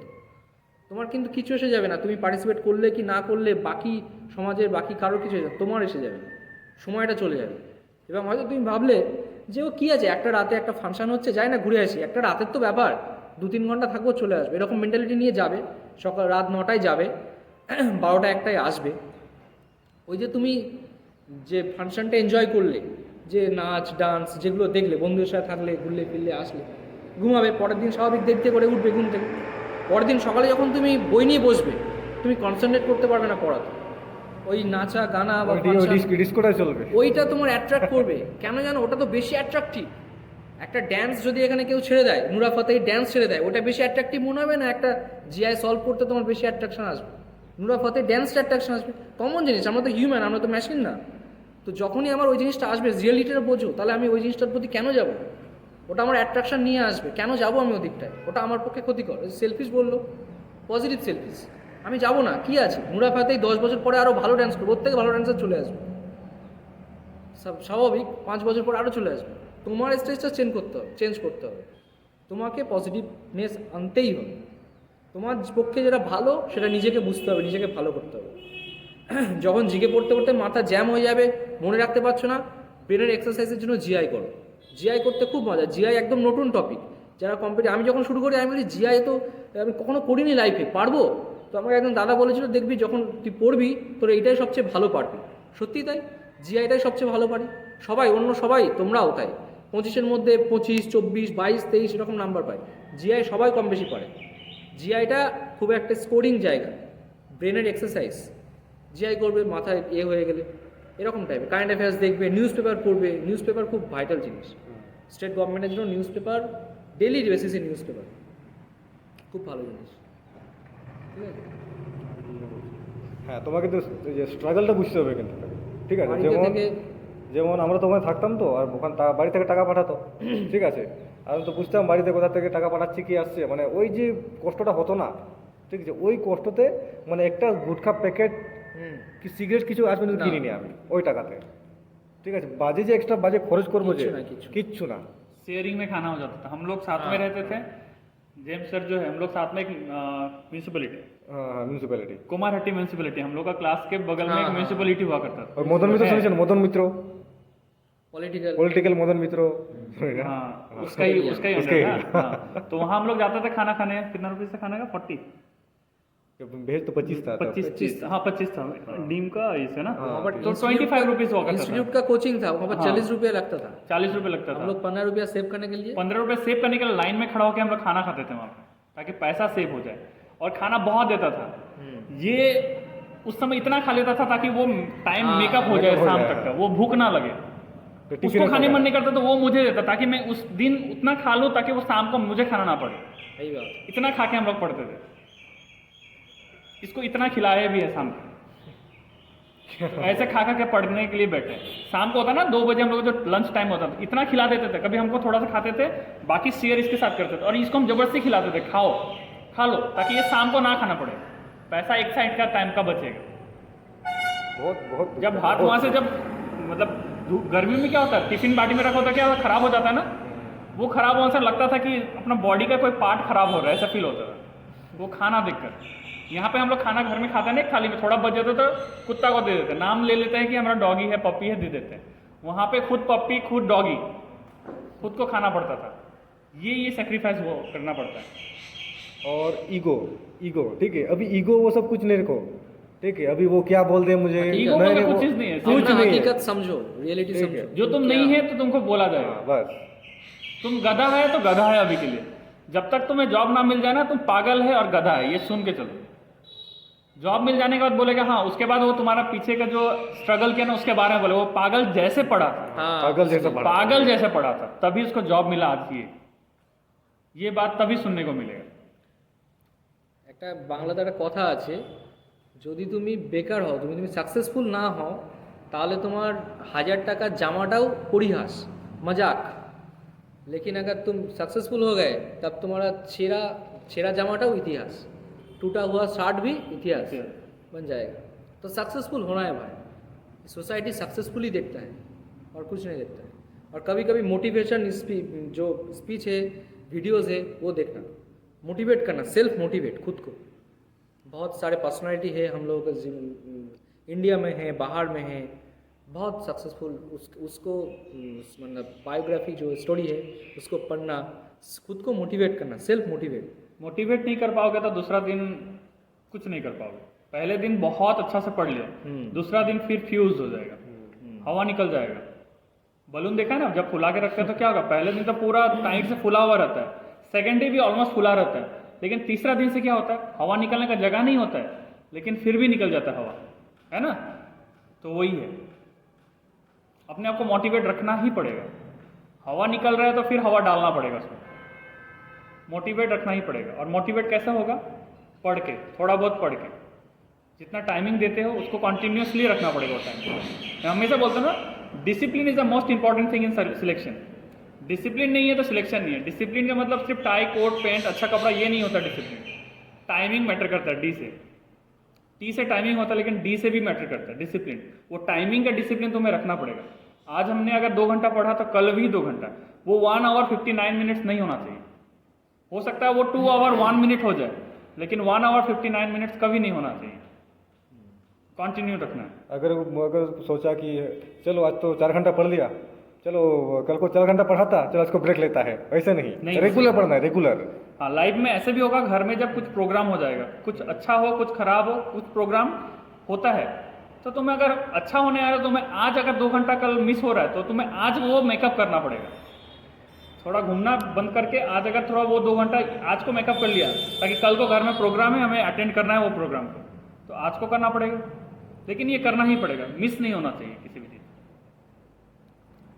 তোমার কিন্তু কিছু এসে যাবে না, তুমি পার্টিসিপেট করলে কি না করলে বাকি সমাজের বাকি কারোর কিছু এসে যাবে, তোমার এসে যাবে, সময়টা চলে যাবে। এবং হয়তো তুমি ভাবলে যে ও কী আছে, একটা রাতে একটা ফাংশন হচ্ছে, যাই না ঘুরে আসি, একটা রাতের তো ব্যাপার, 2-3 ঘন্টা থাকবো চলে আসবে, এরকম মেন্টালিটি নিয়ে যাবে। সকাল রাত 9টায় যাবে, 12টা 1টায় আসবে। ওই যে তুমি যে ফাংশনটা এনজয় করলে, যে নাচ ডান্স যেগুলো দেখলে, বন্ধুদের সাথে থাকলে, ঘুরলে ফিরলে, আসলে ঘুমাবে, পরের দিন স্বাভাবিক দেখতে করে উঠবে ঘুম থেকে। পরের দিন সকালে যখন তুমি বই নিয়ে বসবে, তুমি কনসেন্ট্রেট করতে পারবে না পড়াতে, ওই নাচা গানা বা ডিস্কোটাই চলবে, ওইটা তোমার অ্যাট্রাক্ট করবে। কেন জানো? ওটা তো বেশি অ্যাট্রাকটিভ। একটা ড্যান্স যদি এখানে কেউ ছেড়ে দেয়, নুরা ফাতেহি ড্যান্স ছেড়ে দেয়, ওটা বেশি অ্যাট্রাকটিভ মনে হবে না? একটা জিআই সলভ করতে তোমার বেশি অ্যাট্রাকশন আসবে, নুরা ফাতেহি ড্যান্সটা অ্যাট্রাকশন আসবে। কমন জিনিস, আমরা তো হিউম্যান, আমরা তো মেশিন না। তো যখনই আমার ওই জিনিসটা আসবে, রিয়েলিটিটা বোঝো, তাহলে আমি ওই জিনিসটার প্রতি কেন যাব? ওটা আমার অ্যাট্রাকশন নিয়ে আসবে, কেন যাব আমি ওদিকটায়? ওটা আমার পক্ষে ক্ষতিকর। সেলফিশ বললো, পজিটিভ সেলফিশ, আমি যাব না, কি আছে? নুরা ফাতেহি 10 বছর পরে আরও ভালো ড্যান্স করবে, ওর থেকে ভালো ড্যান্সার চলে আসবে, স্বাভাবিক। 5 বছর পর আরও চলে আসবে। তোমার স্টেজটা চেঞ্জ করতে হবে, তোমাকে পজিটিভনেস আনতেই হবে। তোমার পক্ষে যেটা ভালো সেটা নিজেকে বুঝতে হবে, নিজেকে ভালো করতে হবে। যখন জিকে পড়তে পড়তে মাথা জ্যাম হয়ে যাবে, মনে রাখতে পারছো না, ব্রেনের এক্সারসাইজের জন্য জিআই করো। জিআই করতে খুব মজা, জিআই একদম নতুন টপিক। যারা আমি যখন শুরু করি, আমি বলি জিআই তো আমি কখনো করিনি লাইফে, পারবো? তো আমাকে একদম দাদা বলেছিল, দেখবি যখন তুই পড়বি তোর এইটাই সবচেয়ে ভালো পারবি। সত্যি তাই, জিআইটাই সবচেয়ে ভালো পারি। সবাই তোমরাও তাই, 25-এর মধ্যে 25, 24, 22, 23 এরকম নাম্বার পায়। জিআই সবাই কম বেশি পারে। জিআইটা খুব একটা স্কোরিং জায়গা, ব্রেনের এক্সারসাইজ। জিআই করবে মাথায় হয়ে গেলে, এরকম টাইপের। কারেন্ট অ্যাফেয়ার্স দেখবে, নিউজ পেপার পড়বে। নিউজ পেপার খুব ভাইটাল জিনিস, স্টেট গভর্নমেন্টের জন্য নিউজ পেপার, ডেলি বেসিসে নিউজ পেপার খুব ভালো জিনিস, ঠিক আছে। হ্যাঁ, তোমাকে তো এই যে স্ট্রাগলটা বুঝতে হবে কিন্তু, ঠিক আছে। বাড়িতে থেকে যেমন আমরা তো ওখানে থাকতাম তো, আর ওখানে বাড়ি থেকে টাকা পাঠাতো, ঠিক আছে। আর আমি তো বুঝতাম বাড়িতে কোথা থেকে টাকা পাঠাচ্ছি, কি আসছে, মানে ওই যে কষ্টটা হতো না, ঠিক আছে। ওই কষ্টতে মানে একটা গুটখা প্যাকেট কি সিগারেট কিছু আসবে না কিনিনি আমি ওই টাকাতে, ঠিক আছে। বাজে যে এক্সট্রা বাজে খরচ করবো যে কিচ্ছু না। शेयरिंग में खाना हो जाता था, हम लोग साथ में रहते थे। जेम्स सर जो है, हम लोग साथ में एक म्यूनिसिपैलिटी, हाँ, म्यूनिसिपैलिटी, कुमारहट्टी म्यूनिसिपैलिटी, हम लोग का क्लास के बगल में एक म्यूनिसिपैलिटी हुआ करता था। और मदन मित्र सुनिए, मदन मित्र पॉलिटिकल मदन मित्र, हाँ, उसका ही अंडर था। हाँ, तो वहाँ हम लोग जाते थे खाना खाने। कितना रुपये से खाने का? 40, भेज तो 25 था, 25 हाँ 25 था डीम का, इसे ना। हाँ, तो 25 रुपीज हुआ करता था। इंस्टीट्यूट का कोचिंग था, वहाँ पर 40 रुपया लगता था। 40 रुपये लगता हम था। लोग 15 रुपया सेव करने के लिए 15 रुपये सेव करने के लिए लाइन में खड़ा होकर हम लोग खाना खाते थे वहाँ पे। ताकि पैसा सेव हो जाए, और खाना बहुत देता था। ये उस समय इतना खा लेता था ताकि वो टाइम मेकअप हो जाए शाम तक का, वो भूख ना लगे। उसको खाने मन नहीं करता तो वो मुझे देता ताकि मैं उस दिन उतना खा लूँ ताकि वो शाम को मुझे खाना ना पड़े। सही बात। इतना खा के हम लोग पढ़ते थे। इसको इतना खिलाया भी है शाम को। ऐसे खा खा के पढ़ने के लिए बैठे। शाम को होता ना 2 बजे हम लोग जो लंच टाइम होता था, इतना खिला देते थे। कभी हमको थोड़ा सा खाते थे, बाकी शेयर इसके साथ करते थे, और इसको हम जबरदस्ती खिलाते थे, खाओ खा लो, ताकि ये शाम को ना खाना पड़े। पैसा एक साइड का टाइम का बचेगा। बहुत बहुत जब हाथ वहाँ से, जब मतलब गर्मी में क्या होता है, टिफिन बाटी में रखा होता है, क्या होता है, खराब हो जाता है ना, वो खराब होने से लगता था कि अपना बॉडी का कोई पार्ट खराब हो रहा है, ऐसा फील होता था वो खाना देखकर। यहाँ पे हम लोग खाना घर में खाते नहीं, थाली में थोड़ा बच जाता तो कुत्ता को दे देते, नाम ले लेते हैं कि हमारा डॉगी है, पप्पी है, दे देते हैं। वहाँ पे खुद पप्पी, खुद डॉगी, खुद को खाना पड़ता था। ये सेक्रीफाइस वो करना पड़ता है। और ईगो ठीक है, अभी ईगो वो सब कुछ नहीं रखो, ठीक है। अभी वो क्या बोल रहे हैं मुझे, ईगो नहीं, मतलब वो- कुछ चीज़ नहीं है। कुछ अपना नहीं है। हकीकत समझो, रियलिटी ठीक समझो। है। जो तुम नहीं है तो तुमको बोला जाएगा। हाँ, बस तुम गधा है तो गधा है अभी के लिए। जब तक तुम्हें जॉब ना मिल जाए ना, तुम पागल है और गधा है, ये सुन के चलो। जॉब मिल जाने के बाद बोलेगा हाँ, उसके बाद वो तुम्हारा पीछे का जो स्ट्रगल किया ना उसके बारे में बोले, वो पागल जैसे पढ़ा था, हाँ, पागल जैसा पढ़ा। पागल जैसे पढ़ा था, तभी उसको जॉब मिला आज ये बात तभी सुनने को मिलेगा। একটা বাংলাতে একটা কথা আছে, যদি তুমি বেকার হও, তুমি সাকসেসফুল না হও, তাহলে তোমার 1000 টাকার জামাটাও পরিহাস, मजाक। लेकिन अगर तुम सक्सेसफुल हो गए तब तुम्हारा छेड़ा जामाटाও इतिहास, टूटा हुआ शर्ट भी इतिहास बन जाएगा। तो सक्सेसफुल होना है भाई, सोसाइटी सक्सेसफुल ही देखता है और कुछ नहीं देखता है। और कभी कभी मोटिवेशन जो स्पीच है, वीडियोस है, वो देखना, मोटिवेट करना, सेल्फ मोटिवेट खुद को। बहुत सारे पर्सनालिटी है हम लोगों का इंडिया में है, बाहर में है, बहुत सक्सेसफुल। उसको मतलब बायोग्राफी जो स्टोरी है उसको पढ़ना, खुद को मोटिवेट करना, सेल्फ मोटिवेट नहीं कर पाओगे तो दूसरा दिन कुछ नहीं कर पाओगे। पहले दिन बहुत अच्छा से पढ़ लिया, दूसरा दिन फिर फ्यूज हो जाएगा, हवा निकल जाएगा। बलून देखा है ना, जब फुला के रखते हैं तो क्या होगा, पहले दिन तो पूरा टाइट से फुला हुआ रहता है, सेकेंड डे भी ऑलमोस्ट फुला रहता है, लेकिन तीसरा दिन से क्या होता है, हवा निकलने का जगह नहीं होता है, लेकिन फिर भी निकल जाता है हवा, है ना। तो वही है, अपने आप को मोटिवेट रखना ही पड़ेगा। हवा निकल रहा है तो फिर हवा डालना पड़ेगा उसमें, मोटिवेट रखना ही पड़ेगा। और मोटिवेट कैसे होगा, पढ़ के, थोड़ा बहुत पढ़ के, जितना टाइमिंग देते हो उसको कंटिन्यूसली रखना पड़ेगा वो टाइम। मैं हमेशा बोलता हूँ ना, discipline is the most important thing in selection. Discipline नहीं है तो सिलेक्शन नहीं है। डिसिप्लिन का मतलब सिर्फ टाई, कोट, पैंट, अच्छा कपड़ा, ये नहीं होता डिसिप्लिन। टाइमिंग मैटर करता है, टी से टाइमिंग होता है, लेकिन डी से भी मैटर करता है डिसिप्लिन। वो टाइमिंग का डिसिप्लिन तुम्हें रखना पड़ेगा। आज हमने अगर 2 घंटा पढ़ा तो कल भी 2 घंटा, वो 1 आवर 59 मिनट्स नहीं होना चाहिए। हो सकता है वो 2 आवर 1 मिनट हो जाए, लेकिन 1 आवर 59 मिनट्स कभी नहीं होना चाहिए। कंटिन्यू रखना है। अगर सोचा कि चलो आज तो 4 घंटा पढ़ लिया, चलो कल को 4 घंटा पढ़ाता, चलो इसको ब्रेक लेता है, ऐसे नहीं, रेगुलर पढ़ना है, रेगुलर। हाँ, लाइफ में ऐसे भी होगा, घर में जब कुछ प्रोग्राम हो जाएगा, कुछ अच्छा हो कुछ खराब हो, कुछ प्रोग्राम होता है, तो तुम्हें अगर अच्छा होने आ रहा है, तुम्हें आज अगर 2 घंटा कल मिस हो रहा है तो तुम्हें आज वो मेकअप करना पड़ेगा। थोड़ा घूमना बंद करके आज अगर थोड़ा वो 2 घंटा आज को मेकअप कर लिया, ताकि कल को घर में प्रोग्राम है, हमें अटेंड करना है वो प्रोग्राम को, तो आज को करना पड़ेगा। लेकिन ये करना ही पड़ेगा, मिस नहीं होना चाहिए किसी भी चीज़,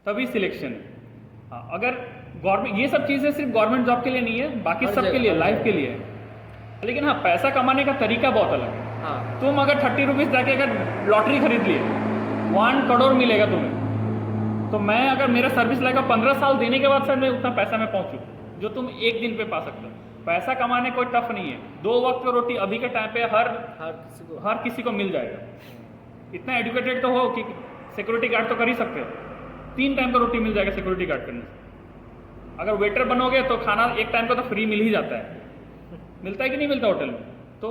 तभी सिलेक्शन है। हाँ, अगर गवर्नमेंट, ये सब चीज़ें सिर्फ गवर्नमेंट जॉब के लिए नहीं है, बाकी सब के लिए, लाइफ के लिए है। लेकिन हाँ, पैसा कमाने का तरीका बहुत अलग है। हाँ, तुम अगर 30 रुपीज़ जाके अगर लॉटरी खरीद लिए, 1 करोड़ मिलेगा तुम्हें, तो मैं अगर मेरा सर्विस लगेगा 15 साल देने के बाद सर मैं उतना पैसा में पहुंचूं जो तुम एक दिन पे पा सकते हो। पैसा कमाने कोई टफ नहीं है। 2 वक्त की रोटी अभी के टाइम पे हर किसी को मिल जाएगा। इतना एजुकेटेड तो हो कि सिक्योरिटी गार्ड तो कर ही सकते हो, 3 टाइम का रोटी मिल जाएगा सिक्योरिटी गार्ड करने से। अगर वेटर बनोगे तो खाना एक टाइम का तो फ्री मिल ही जाता है। मिलता है कि नहीं मिलता होटल में, तो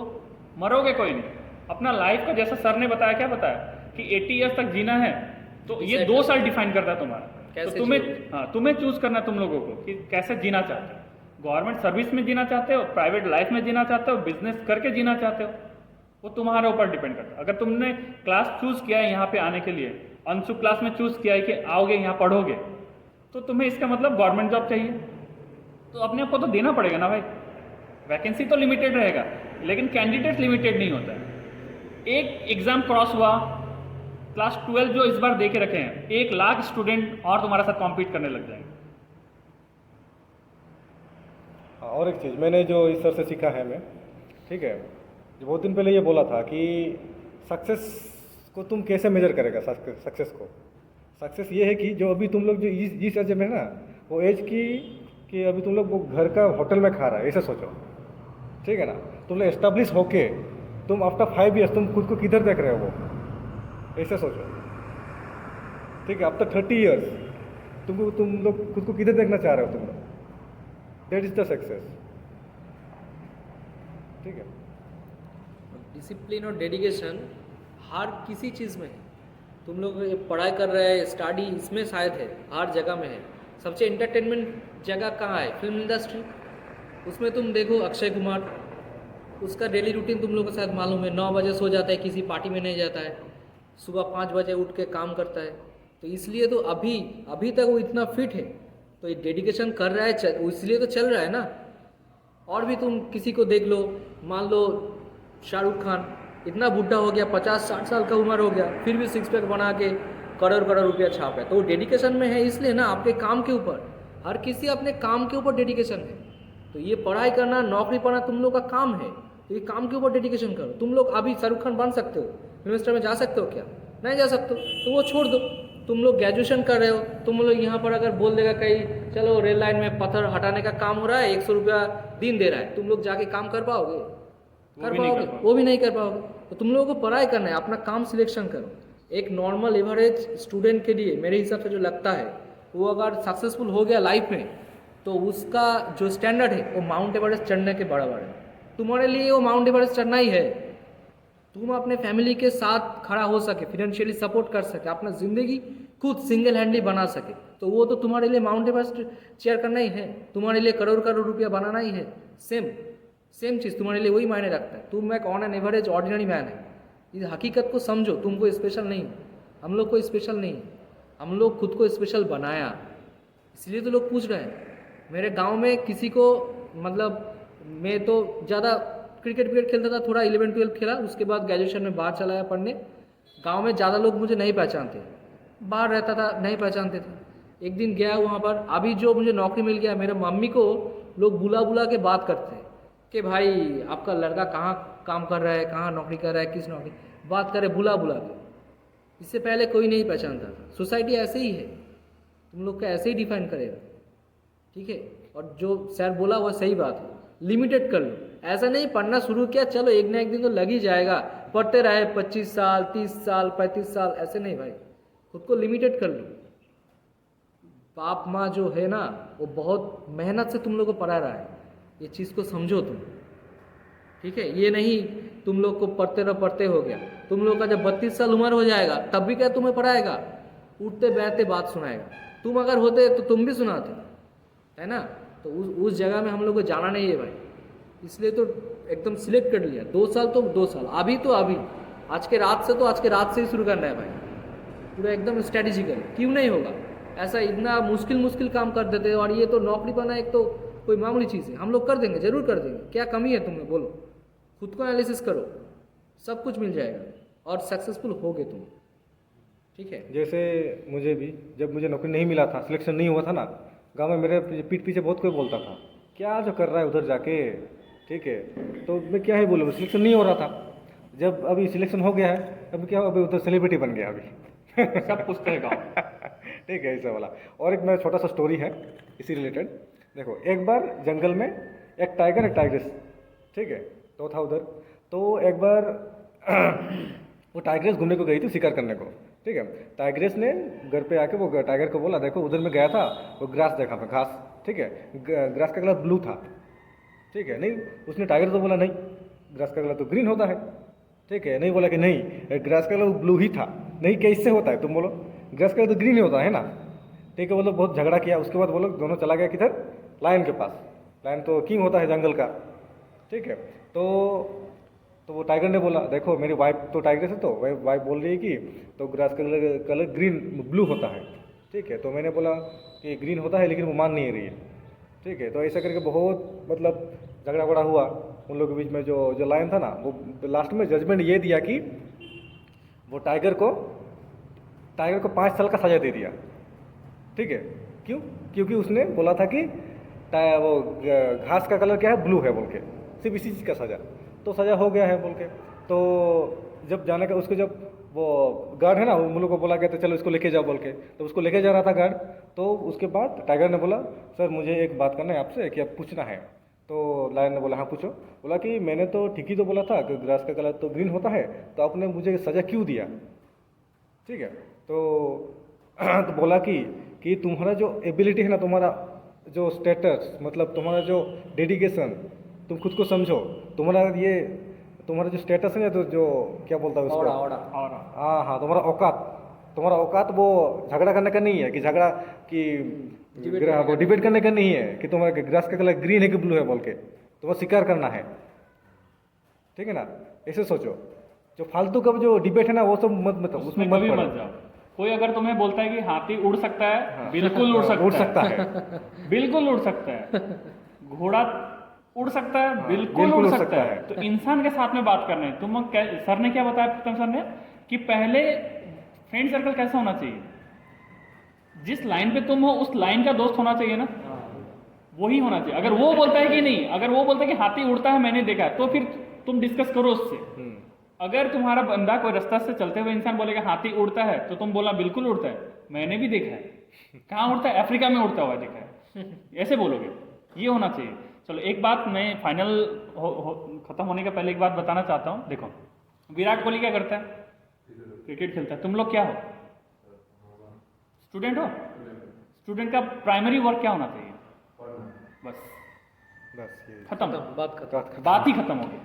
मरोगे कोई नहीं। अपना लाइफ का, जैसा सर ने बताया, क्या बताया कि 80 ईयर्स तक जीना है, तो ये 2 साल डिफाइन करता है तुम्हारा। तो तुम्हें चूज करना है तुम लोगों को कि कैसे जीना चाहते हो। गवर्नमेंट सर्विस में जीना चाहते हो, प्राइवेट लाइफ में जीना चाहते हो, बिजनेस करके जीना चाहते हो, वो तुम्हारे ऊपर डिपेंड करता है। अगर तुमने क्लास चूज किया है यहाँ पे आने के लिए, अंशु क्लास में चूज किया है कि आओगे यहाँ पढ़ोगे, तो तुम्हें इसका मतलब गवर्नमेंट जॉब चाहिए, तो अपने आप को तो देना पड़ेगा ना भाई। वैकेंसी तो लिमिटेड रहेगा, लेकिन कैंडिडेट लिमिटेड नहीं होता है। एक एग्ज़ाम क्रॉस हुआ, क्लास 12 जो इस बार दे के रखे हैं, 1 लाख स्टूडेंट और तुम्हारे साथ कॉम्पीट करने लग जाएंगे। हाँ, और एक चीज़ मैंने जो इस सर से सीखा है मैं, ठीक है, जो बहुत दिन पहले ये बोला था कि सक्सेस को तुम कैसे मेजर करेगा। सक्सेस को, सक्सेस ये है कि जो अभी तुम लोग जो इस एज में है ना, वो एज की कि अभी तुम लोग वो घर का होटल में खा रहा है, ऐसे सोचो, ठीक है ना। तुम लोग एस्टेब्लिश होके तुम आफ्टर 5 ईयर्स तुम खुद को किधर देख रहे हो, वो ऐसे सोचो, ठीक है। आफ्टर 30 ईयर्स तुम लोग खुद को किधर देखना चाह रहे हो तुम लोग, दैट इज द सक्सेस, ठीक है। डिसिप्लिन और डेडिकेशन हर किसी चीज़ में है। तुम लोग ये पढ़ाई कर रहे हैं, स्टडी इसमें शायद है, हर जगह में है। सबसे एंटरटेनमेंट जगह कहाँ है? Film industry. उसमें तुम देखो अक्षय कुमार, उसका डेली रूटीन तुम लोग को शायद मालूम है, 9 बजे सो जाता है, किसी पार्टी में नहीं जाता है, सुबह 5 बजे उठ के काम करता है। तो इसलिए तो अभी तक वो इतना फिट है, तो ये डेडिकेशन कर रहा है, इसलिए तो चल रहा है ना। और भी तुम किसी को देख लो, मान लो शाहरुख खान इतना बुढ़ा हो गया, 50-60 साल का उम्र हो गया, फिर भी 6 पैक बना के करोड़ करोड़ रुपया छाप है। तो वो डेडिकेशन में है, इसलिए ना, आपके काम के ऊपर। हर किसी अपने काम के ऊपर डेडिकेशन है। तो ये पढ़ाई करना, नौकरी पाना तुम लोग का काम है, तो ये काम के ऊपर डेडिकेशन करो। तुम लोग अभी शाहरुख खान बन सकते हो, मिनिस्टर में जा सकते हो क्या? नहीं जा सकते हो, तो वो छोड़ दो। तुम लोग ग्रेजुएशन कर रहे हो, तुम लोग यहाँ पर अगर बोल देगा कहीं चलो रेल लाइन में पत्थर हटाने का काम हो रहा है, 100 रुपया दिन दे रहा है, तुम लोग जाके काम कर पाओगे? कर पाओगे? वो भी नहीं कर पाओगे। तो तुम लोगों को पढ़ाई करना है, अपना काम सिलेक्शन करो। एक नॉर्मल एवरेज स्टूडेंट के लिए मेरे हिसाब से जो लगता है, वो अगर सक्सेसफुल हो गया लाइफ में, तो उसका जो स्टैंडर्ड है वो माउंट एवरेस्ट चढ़ने के बराबर है। तुम्हारे लिए वो माउंट एवरेस्ट चढ़ना ही है। तुम अपने फैमिली के साथ खड़ा हो सके, फाइनेंशियली सपोर्ट कर सके, अपना ज़िंदगी खुद सिंगल हैंडली बना सके, तो वो तो तुम्हारे लिए माउंट एवरेस्ट चेयर करना ही है। तुम्हारे लिए करोड़ करोड़ रुपया बनाना ही है। सेम चीज़ तुम्हारे लिए वही मायने रखता है। तुम एक on an average ordinary man है। इस हकीकत को समझो, तुमको स्पेशल नहीं हो, हम लोग को स्पेशल नहीं है। हम लोग खुद को स्पेशल बनाया, इसलिए तो लोग पूछ रहे हैं। मेरे गांव में किसी को, मतलब मैं तो ज़्यादा क्रिकेट खेलता था, थोड़ा 11-12 खेला, उसके बाद ग्रेजुएशन में बाहर चला गया पढ़ने। गांव में ज़्यादा लोग मुझे नहीं पहचानते, बाहर रहता था नहीं पहचानते थे। एक दिन गया वहाँ पर, अभी जो मुझे नौकरी मिल गया, मेरे मम्मी को लोग बुला के बात करते हैं कि भाई आपका लड़का कहाँ काम कर रहा है, कहाँ नौकरी कर रहा है, किस नौकरी, बात करे बुला के। इससे पहले कोई नहीं पहचानता था। सोसाइटी ऐसे ही है, तुम लोग का ऐसे ही डिफाइन करेगा, ठीक है। और जो सर बोला वो सही बात है, लिमिटेड कर लो। ऐसा नहीं पढ़ना शुरू किया चलो एक ना एक दिन तो लग ही जाएगा, पढ़ते रहे 25 साल 30 साल 35 साल, ऐसे नहीं भाई, खुद को लिमिटेड कर लो। बाप माँ जो है ना, वो बहुत मेहनत से तुम लोग को पढ़ा रहा है, ये चीज़ को समझो तुम, ठीक है। ये नहीं तुम लोग को पढ़ते हो गया, तुम लोग का जब 32 साल उम्र हो जाएगा तब भी क्या तुम्हें पढ़ाएगा, उठते बैठते बात सुनाएगा। तुम अगर होते तो तुम भी सुनाते, है ना। तो उस जगह में हम लोग को जाना नहीं है भाई, इसलिए तो एकदम सिलेक्ट कर लिया। 2 साल तो 2 साल, अभी तो अभी, आज के रात से ही शुरू करना है भाई, पूरा एकदम स्ट्रेटेजिकल। क्यों नहीं होगा ऐसा? इतना मुश्किल काम कर देते हैं, और ये तो नौकरी पाना एक तो कोई मामूली चीज़ है। हम लोग कर देंगे, जरूर कर देंगे। क्या कमी है तुम्हें, बोलो, खुद को एनालिसिस करो, सब कुछ मिल जाएगा और सक्सेसफुल होगे तुम, ठीक है। जैसे मुझे भी, जब मुझे नौकरी नहीं मिला था, सिलेक्शन नहीं हुआ था ना, गांव में मेरे पीठ पीछे बहुत कोई बोलता था, क्या जो कर रहा है उधर जाके, ठीक है। तो मैं क्या ही बोलूँ, सिलेक्शन नहीं हो रहा था। जब अभी सिलेक्शन हो गया है, अभी क्या, अभी उधर सेलिब्रिटी बन गया अभी सब पूछते हैं गाँव। ठीक है, ऐसा वाला। और एक मेरा छोटा सा स्टोरी है इसी रिलेटेड। देखो, एक बार जंगल में एक टाइगर एक टाइग्रेस, ठीक है, तो था उधर। तो एक बार वो टाइग्रेस घूमने को गई थी, शिकार करने को, ठीक है। टाइग्रेस ने घर पे आके वो टाइगर को बोला, देखो उधर में गया था, वो ग्रास देखा था, घास, ठीक है, ग्रास का कलर ब्लू था, ठीक है। नहीं, उसने टाइगर तो बोला नहीं, ग्रास का कलर तो ग्रीन होता है, ठीक है। नहीं बोला कि नहीं ग्रास का कलर ब्लू ही था। नहीं, कैसे होता है, तुम बोलो, ग्रास का कलर तो ग्रीन ही होता है ना, ठीक है। वो लोग बहुत झगड़ा किया। उसके बाद वो लोग दोनों चला गया किधर, लायन के पास। लायन तो किंग होता है जंगल का, ठीक है। तो वो टाइगर ने बोला, देखो मेरी वाइफ तो टाइगर है, तो वाइफ बोल रही है कि तो ग्रास का कलर ग्रीन ब्लू होता है, ठीक है। तो मैंने बोला कि ग्रीन होता है, लेकिन वो मान नहीं रही है, ठीक है। तो ऐसा करके बहुत मतलब झगड़ा वगड़ा हुआ उन लोगों के बीच में, जो जो लायन था ना, वो लास्ट में जजमेंट ये दिया कि वो टाइगर को 5 साल का सजा दे दिया। ठीक है, क्यों? क्योंकि उसने बोला था कि वो घास का कलर क्या है, ब्लू है बोल के, सिर्फ इसी चीज़ का सजा। तो सजा हो गया है बोल के। तो जब जाने का उसको, जब वो गार्ड है ना, उन लोगों को बोला गया तो चलो इसको लेके जाओ बोल के, तो उसको लेके जा रहा था गार्ड। तो उसके बाद टाइगर ने बोला सर मुझे एक बात करना है आपसे कि आप पूछना है। तो लायन ने बोला हाँ पूछो। बोला कि मैंने तो ठीक ही तो बोला था कि ग्रास का कलर तो ग्रीन होता है, तो आपने मुझे सज़ा क्यों दिया? ठीक है, तो बोला कि तुम्हारा जो एबिलिटी है ना, तुम्हारा जो स्टेटस, मतलब तुम्हारा जो डेडिकेशन, तुम खुद को समझो, तुम्हारा जो स्टेटस है ना, तो जो क्या बोलता है उसको, हाँ, तुम्हारा औकात वो झगड़ा करने का नहीं है, कि झगड़ा कि वो डिबेट करने का नहीं है कि तुम्हारा ग्रास का कलर ग्रीन है कि ब्लू है बोल के, तुम्हें स्वीकार करना है। ठीक है ना, ऐसे सोचो। जो फालतू का जो डिबेट है ना, वो सब मत उसमें मत कभी पड़ो। मत जाओ। कोई अगर तुम्हें बोलता है कि हाथी उड़ सकता है, हाँ। बिल्कुल उड़ सकता है। बिल्कुल उड़ सकता है। घोड़ा उड़ सकता है, बिल्कुल उड़ सकता है। तो इंसान के साथ में बात करना है। सर ने क्या बताया, प्रीतम सर ने, कि पहले फ्रेंड सर्कल कैसा होना चाहिए, जिस लाइन पे तुम हो उस लाइन का दोस्त होना चाहिए ना, वही होना चाहिए। अगर वो बोलता है कि नहीं, अगर वो बोलता है कि हाथी उड़ता है मैंने देखा है, तो फिर तुम डिस्कस करो उससे। अगर तुम्हारा बंदा कोई रास्ता से चलते हुए इंसान बोलेगा हाथी उड़ता है, तो तुम बोला बिल्कुल उड़ता है, मैंने भी देखा है। कहाँ उड़ता है? अफ्रीका में उड़ता हुआ देखा है। ऐसे बोलोगे, ये होना चाहिए। चलो एक बात मैं फाइनल खत्म होने के पहले एक बात बताना चाहता हूँ। देखो, विराट कोहली क्या करता है? क्रिकेट खेलता है। तुम लोग क्या हो? स्टूडेंट हो। स्टूडेंट का प्राइमरी वर्क क्या होना चाहिए? बस खत्म, बात ही खत्म हो गई।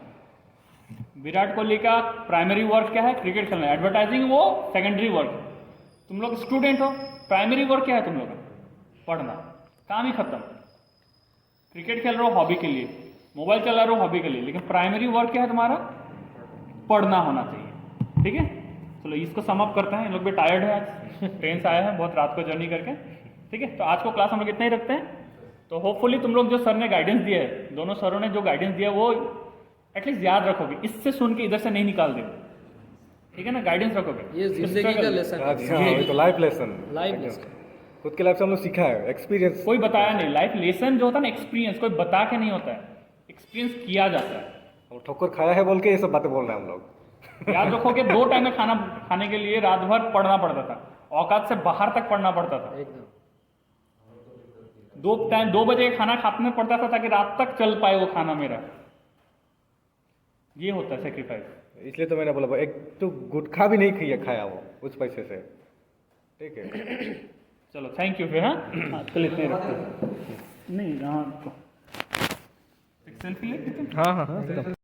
विराट कोहली का प्राइमरी वर्क क्या है? क्रिकेट खेलना। एडवर्टाइजिंग वो सेकेंडरी वर्क। तुम लोग स्टूडेंट हो, प्राइमरी वर्क क्या है तुम लोग का? पढ़ना। काम ही खत्म। क्रिकेट खेल रहे हो हॉबी के लिए, मोबाइल चला रहे हो हॉबी के लिए, लेकिन प्राइमरी वर्क क्या है तुम्हारा? पढ़ना होना चाहिए। ठीक है, चलो इसको सम अप करते हैं। इन लोग भी टायर्ड है, आज ट्रेन से आए हैं बहुत रात को जर्नी करके। ठीक है, तो आज को क्लास हम लोग इतना ही रखते हैं। तो होपफुली तुम लोग जो सर ने गाइडेंस दिया है, दोनों सरों ने जो गाइडेंस दिया वो एटलीस्ट याद रखोगे, इससे सुन के इधर से नहीं निकाल दो। ठीक है ना, गाइडेंस रखोगे। ये जिंदगी का लेसन है। तो लाइफ लेसन, लाइफ लेसन खुद के लाइफ से हम लोग सीखा है, एक्सपीरियंस। कोई बताया नहीं। लाइफ लेसन जो होता है ना, एक्सपीरियंस, कोई बता के नहीं होता है, एक्सपीरियंस किया जाता है। और ठोकर खाया है बोल के ये सब बातें बोल रहे हैं हम लोग। याद रखोगे, 2 टाइम में खाना खाने के लिए रात भर पढ़ना पड़ता था, औकात से बाहर तक पढ़ना पड़ता था। एकदम 2 बजे खाना खाने पड़ता था ताकि रात तक चल पाए वो खाना मेरा। ये होता है सेक्रीफाइस। इसलिए तो मैंने बोला, एक तो गुटखा भी नहीं खाया वो उस पैसे से। ठीक है, चलो थैंक यू फिर। हाँ चलो इतने रखते हैं। नहीं हाँ, एक सेल्फी ले। हाँ हाँ हाँ।